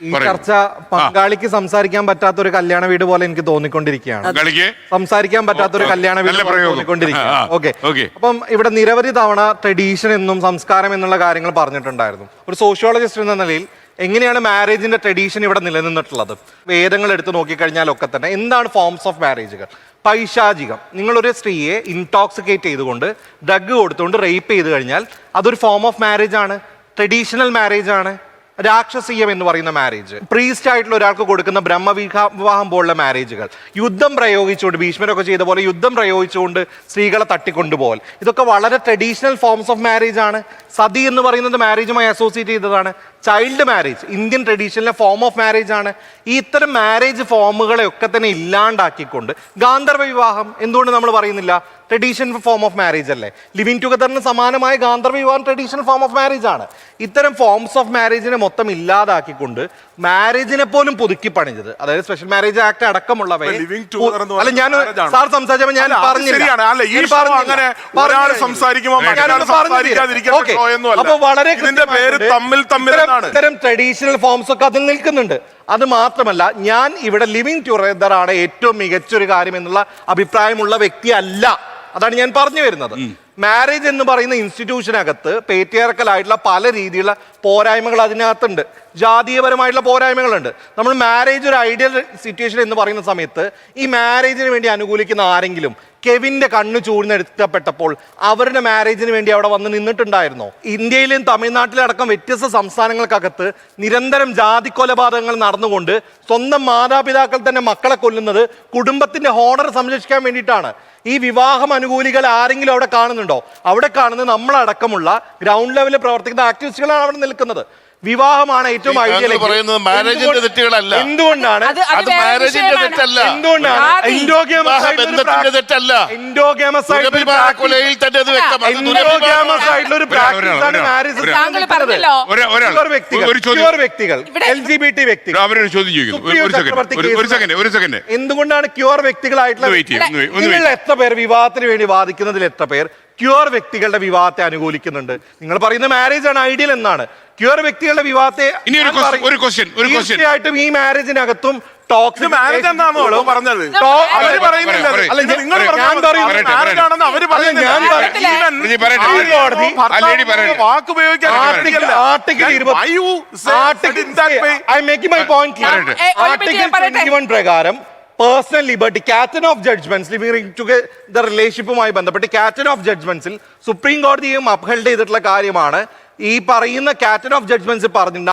ഈ ചർച്ച പങ്കാളിക്ക് സംസാരിക്കാൻ പറ്റാത്ത ഒരു കല്യാണ വീട് പോലെ എനിക്ക് തോന്നിക്കൊണ്ടിരിക്കുകയാണ്. സംസാരിക്കാൻ പറ്റാത്ത ഒരു കല്യാണ വീട് തോന്നിക്കൊണ്ടിരിക്കുകയാണ്. ഓക്കെ, അപ്പം ഇവിടെ നിരവധി തവണ ട്രഡീഷൻ എന്നും സംസ്കാരം എന്നുള്ള കാര്യങ്ങൾ പറഞ്ഞിട്ടുണ്ടായിരുന്നു. ഒരു സോഷ്യോളജിസ്റ്റ് എന്ന നിലയിൽ എങ്ങനെയാണ് മാരേജിന്റെ ട്രഡീഷൻ ഇവിടെ നിലനിന്നിട്ടുള്ളത്? വേദങ്ങൾ എടുത്ത് നോക്കിക്കഴിഞ്ഞാലൊക്കെ തന്നെ എന്താണ് ഫോംസ് ഓഫ് മാരേജുകൾ? പൈശാചികം. നിങ്ങളൊരു സ്ത്രീയെ ഇൻടോക്സിക്കേറ്റ് ചെയ്തുകൊണ്ട് ഡ്രഗ് കൊടുത്തുകൊണ്ട് റേപ്പ് ചെയ്ത് കഴിഞ്ഞാൽ അതൊരു ഫോം ഓഫ് മാരേജ് ആണ്, ട്രഡീഷണൽ മാരേജ് ആണ്. രാക്ഷസീയം എന്ന് പറയുന്ന മാരേജ്, പ്രീസ്റ്റ് ആയിട്ടുള്ള ഒരാൾക്ക് കൊടുക്കുന്ന ബ്രഹ്മവിവാഹം പോലുള്ള മാരേജുകൾ, യുദ്ധം പ്രയോഗിച്ചുകൊണ്ട് ഭീഷ്മരൊക്കെ ചെയ്ത പോലെ യുദ്ധം പ്രയോഗിച്ചുകൊണ്ട് സ്ത്രീകളെ തട്ടിക്കൊണ്ടുപോകൽ, ഇതൊക്കെ വളരെ ട്രഡീഷണൽ ഫോംസ് ഓഫ് മാരേജ് ആണ്. സതി എന്ന് പറയുന്നത് മാരേജുമായി അസോസിയേറ്റ് ചെയ്തതാണ്. ചൈൽഡ് മാരേജ് ഇന്ത്യൻ ട്രഡീഷനിലെ ഫോം ഓഫ് മാരേജ് ആണ്. ഈ ഇത്തരം മാരേജ് ഫോമുകളെ ഒക്കെ തന്നെ ഇല്ലാണ്ടാക്കിക്കൊണ്ട് ഗാന്ധർവ വിവാഹം എന്തുകൊണ്ട് നമ്മൾ പറയുന്നില്ല? ട്രഡീഷണൽ ഫോം ഓഫ് മാരേജ് അല്ലേ? ലിവിങ് ടുഗദറിന് സമാനമായ ഗാന്ധർവ വിവാഹം ട്രഡീഷണൽ ഫോം ഓഫ് മാരേജ് ആണ്. ഇത്തരം ഫോംസ് ഓഫ് മാരേജിനെ മൊത്തം ഇല്ലാതാക്കിക്കൊണ്ട് മാരേജിനെ പോലും പുതുക്കി പണിഞ്ഞത്, അതായത് സ്പെഷ്യൽ മാരേജ് ആക്ട് അടക്കമുള്ളവയെ അല്ല, ഞാൻ സാർ സംസാരിച്ചപ്പോൾ ഞാൻ അപ്പൊ വളരെ ഇത്തരം ട്രഡീഷണൽ ഫോംസ് ഒക്കെ അതിൽ നിൽക്കുന്നുണ്ട്. അത് മാത്രമല്ല, ഞാൻ ഇവിടെ ലിവിങ് ടുഗദർ ആണ് ഏറ്റവും മികച്ചൊരു കാര്യം എന്നുള്ള അഭിപ്രായമുള്ള വ്യക്തിയല്ല. അതാണ് ഞാൻ പറഞ്ഞു വരുന്നത്. മാരേജ് എന്ന് പറയുന്ന ഇൻസ്റ്റിറ്റ്യൂഷനകത്ത് പേട്രിയാർക്കൽ ആയിട്ടുള്ള പല രീതിയിലുള്ള പോരായ്മകൾ അതിനകത്തുണ്ട്. ജാതീയപരമായിട്ടുള്ള പോരായ്മകളുണ്ട്. നമ്മൾ മാരേജ് ഒരു ഐഡിയൽ സിറ്റുവേഷൻ എന്ന് പറയുന്ന സമയത്ത് ഈ മാരേജിന് വേണ്ടി അനുകൂലിക്കുന്ന ആരെങ്കിലും കെവിന്റെ കണ്ണു ചൂഴ്ന്നെടുക്കപ്പെട്ടപ്പോൾ അവരുടെ മാരേജിന് വേണ്ടി അവിടെ വന്ന് നിന്നിട്ടുണ്ടായിരുന്നോ? ഇന്ത്യയിലും തമിഴ്നാട്ടിലും അടക്കം വ്യത്യസ്ത സംസ്ഥാനങ്ങൾക്കകത്ത് നിരന്തരം ജാതി കൊലപാതകങ്ങൾ നടന്നുകൊണ്ട് സ്വന്തം മാതാപിതാക്കൾ തന്നെ മക്കളെ കൊല്ലുന്നത് കുടുംബത്തിന്റെ ഹോണർ സംരക്ഷിക്കാൻ വേണ്ടിയിട്ടാണ്. ഈ വിവാഹം അനുകൂലികൾ ആരെങ്കിലും അവിടെ കാണുന്നുണ്ടോ? അവിടെ കാണുന്നത് നമ്മളടക്കമുള്ള ഗ്രൗണ്ട് ലെവലിൽ പ്രവർത്തിക്കുന്ന ആക്ടിവിസ്റ്റുകളാണ് അവിടെ നിൽക്കുന്നത്. വിവാഹമാണ് ഏറ്റവും ഐഡിയൽ. എന്തുകൊണ്ടാണ് എന്തുകൊണ്ടാണ് ക്യൂർ വ്യക്തികളായിട്ടുള്ള നിങ്ങൾ എത്ര പേർ വിവാഹത്തിന് വേണ്ടി വാദിക്കുന്നതിൽ എത്ര പേർ ക്യൂർ വ്യക്തികളുടെ വിവാഹത്തെ അനുകൂലിക്കുന്നുണ്ട്? നിങ്ങൾ പറയുന്ന മാരേജ് ആണ് ഐഡിയൽ എന്നാണ്. ക്യൂർ വ്യക്തികളുടെ വിവാഹത്തെ തീർച്ചയായിട്ടും ഈ മാരേജിനകത്തും പ്രകാരം personal liberty, catena of judgments, living together റിലേഷൻഷിപ്പുമായി ബന്ധപ്പെട്ട് കാറ്റൻ ഓഫ് ജഡ്ജ്മെന്റ്സിൽ സുപ്രീം കോടതിയും അപ്ഹെൽഡ് ചെയ്തിട്ടുള്ള കാര്യമാണ്. ഈ പറയുന്ന കാറ്റൻ ഓഫ് ജഡ്ജ്മെന്റ്സ് പറഞ്ഞിട്ടുണ്ട്